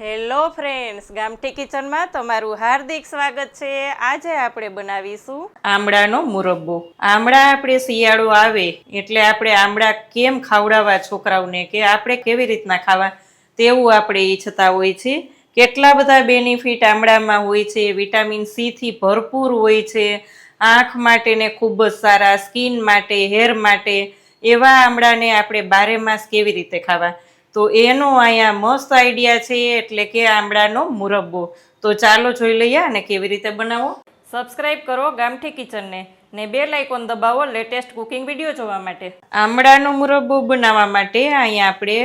Hello friends, ગામઠી કિચનમાં તમારું હાર્દિક સ્વાગત છે। આજે આપણે બનાવીશું આમળાનો મુરબ્બો। આમળા આપણે શિયાળો આવે એટલે આપણે આમળા કેમ ખવડાવવા છોકરાઓને કે આપણે કેવી રીતના ખાવા તેવું આપણે ઈચ્છતા હોય છે। કેટલા બધા બેનિફિટ આમળામાં હોય છે, વિટામિન સી થી ભરપૂર હોય છે, આંખ માટે ને ખૂબ જ સારા, સ્કિન માટે, હેર માટે। એવા આમળાને આપણે 12 માસ કેવી રીતે ખાવા, તો એનો અહીંયા મસ્ત આઈડિયા છે, એટલે કે આમળાનો મુરબ્બો। તો ચાલો જોઈ લઈએ અને કેવી રીતે બનાવો। સબસ્ક્રાઇબ કરો ગામઠી કિચનને ને બેલ આઇકોન દબાવો લેટેસ્ટ કુકિંગ વિડીયો જોવા માટે। આમળાનો મુરબ્બો બનાવવા માટે અહીંયા આપણે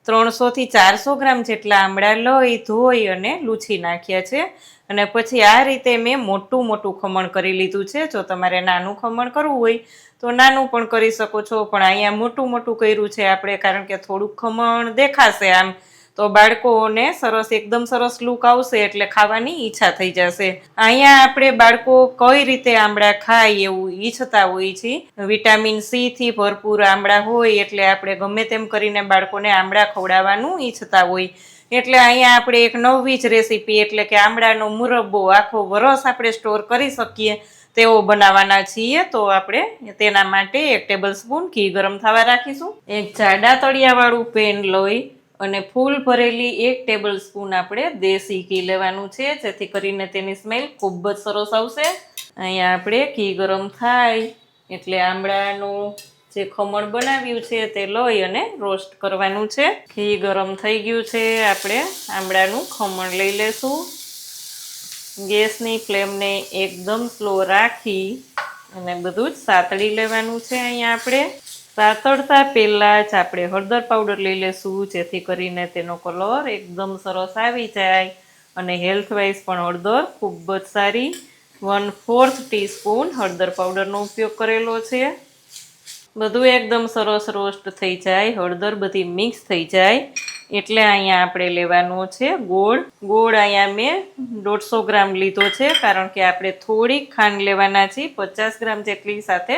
300 થી 400 ગ્રામ જેટલા આમળા લઈ ધોઈ અને લૂછી નાખ્યા છે, અને પછી આ રીતે મેં મોટું મોટું ખમણ કરી લીધું છે। જો તમારે નાનું ખમણ કરવું હોય તો નાનું પણ કરી શકો છો, પણ અહીંયા મોટું મોટું કર્યું છે આપણે, કારણ કે થોડુંક ખમણ દેખાશે આમ તો બાળકોને સરસ એકદમ સરસ લુક આવશે, એટલે ખાવાની ઈચ્છા થઈ જશે। અહીંયા આપણે બાળકો કઈ રીતે આમળા ખાય એવું ઈચ્છતા હોય છે। વિટામિન સી થી ભરપૂર આમળા હોય એટલે આપણે ગમે તેમ કરીને બાળકોને આમળા ખવડાવવાનું ઈચ્છતા હોય, એટલે અહીંયા આપણે એક નવી જ રેસીપી એટલે કે આમળાનો મુરબ્બો આખો વરસ આપણે સ્ટોર કરી શકીએ તેવો બનાવવાના છીએ। તો આપણે તેના માટે 1 ટેબલ સ્પૂન ઘી ગરમ થવા રાખીશું। એક જાડા તળિયાવાળું પેન લઈ અને ફૂલ ભરેલી 1 ટેબલ સ્પૂન આપણે દેશી ઘી લેવાનું છે, જેથી કરીને તેની સ્મેલ ખૂબ જ સરસ આવશે। અહીંયા આપણે ઘી ગરમ થાય એટલે આમળાનું જે ખમણ બનાવ્યું છે તે લઈ અને રોસ્ટ કરવાનું છે। ઘી ગરમ થઈ ગયું છે, આપણે આમળાનું ખમણ લઈ લેશું। ગેસની ફ્લેમને એકદમ સ્લો રાખી અને બધું જ સાતળી લેવાનું છે। અહીંયા આપણે સાતળતા પહેલા જ આપણે હળદર પાવડર લઈ લેશું, જેથી કરીને તેનો કલર એકદમ સરસ આવી જાય, અને હેલ્થ વાઇઝ પણ હળદર ખૂબ જ સારી। 1/4 ટીસ્પૂન હળદર પાવડરનો ઉપયોગ કરેલો છે। બધું એકદમ સરસ રોસ્ટ થઈ જાય, હળદર બધી મિક્સ થઈ જાય એટલે અહીંયા આપણે લેવાનો છે ગોળ। ગોળ અહીંયા મેં 150 ગ્રામ લીધો છે, કારણ કે આપણે થોડીક ખાંડ લેવાના છીએ, 50 ગ્રામ જેટલી સાથે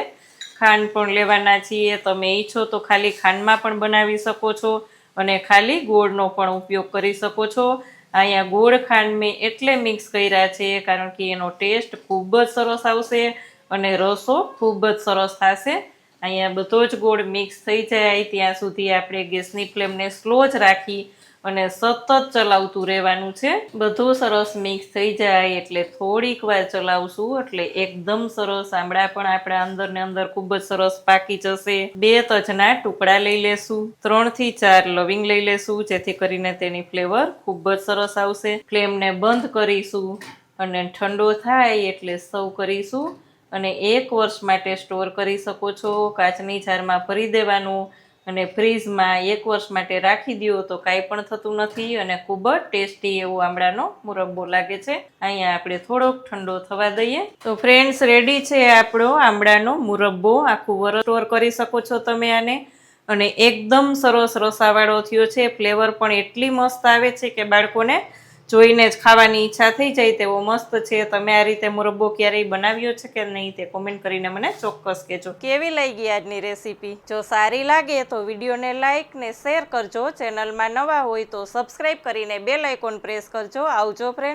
ખાંડ પણ લેવાના છીએ। તમે ઈચ્છો તો ખાલી ખાંડમાં પણ બનાવી શકો છો અને ખાલી ગોળનો પણ ઉપયોગ કરી શકો છો। અહીંયા ગોળ ખાંડ મેં એટલે મિક્સ કર્યા છે કારણ કે એનો ટેસ્ટ ખૂબ જ સરસ આવશે અને રસો ખૂબ જ સરસ થશે। અહીંયા બધો જ ગોળ મિક્સ થઈ જાય ત્યાં સુધી આપણે ગેસની ફ્લેમને સ્લો જ રાખી અને સતત ચલાવતું રહેવાનું છે। બધું સરસ મિક્સ થઈ જાય એટલે થોડીક વાર ચલાવશું, એટલે એકદમ સરસ આમળા પણ આપણા અંદર ને અંદર ખૂબ જ સરસ પાકી જશે। 2 તજના ટુકડા લઈ લેશું, 3 થી 4 લવિંગ લઈ લેશું, જેથી કરીને તેની ફ્લેવર ખૂબ જ સરસ આવશે। ફ્લેમને બંધ કરીશું અને ઠંડો થાય એટલે સર્વ કરીશું, અને 1 વર્ષ માટે સ્ટોર કરી શકો છો। કાચની જારમાં ભરી દેવાનું અને ફ્રીજમાં 1 વર્ષ માટે રાખી દો તો કાંઈ પણ થતું નથી, અને ખૂબ જ ટેસ્ટી એવો આમળાનો મુરબ્બો લાગે છે। અહીંયા આપણે થોડોક ઠંડો થવા દઈએ। તો ફ્રેન્ડ્સ, રેડી છે આપણો આમળાનો મુરબ્બો। આખું વરસ સ્ટોર કરી શકો છો તમે આને, અને એકદમ સરસ રસાવાળો થયો છે। ફ્લેવર પણ એટલી મસ્ત આવે છે કે બાળકોને જોઈને જ ખાવાની ઈચ્છા થઈ જાય તેવો મસ્ત છે। તમે આ રીતે મુરબ્બો ક્યારેય બનાવ્યો છે કે નહીં તે કોમેન્ટ કરીને મને ચોક્કસ કહેજો। કેવી લાગી આજની રેસીપી? જો સારી લાગે તો વિડીયોને લાઇક ને શેર કરજો। ચેનલમાં નવા હોય તો સબસ્ક્રાઇબ કરીને બેલ આઇકોન પ્રેસ કરજો। આવજો ફ્રેન્ડ્સ।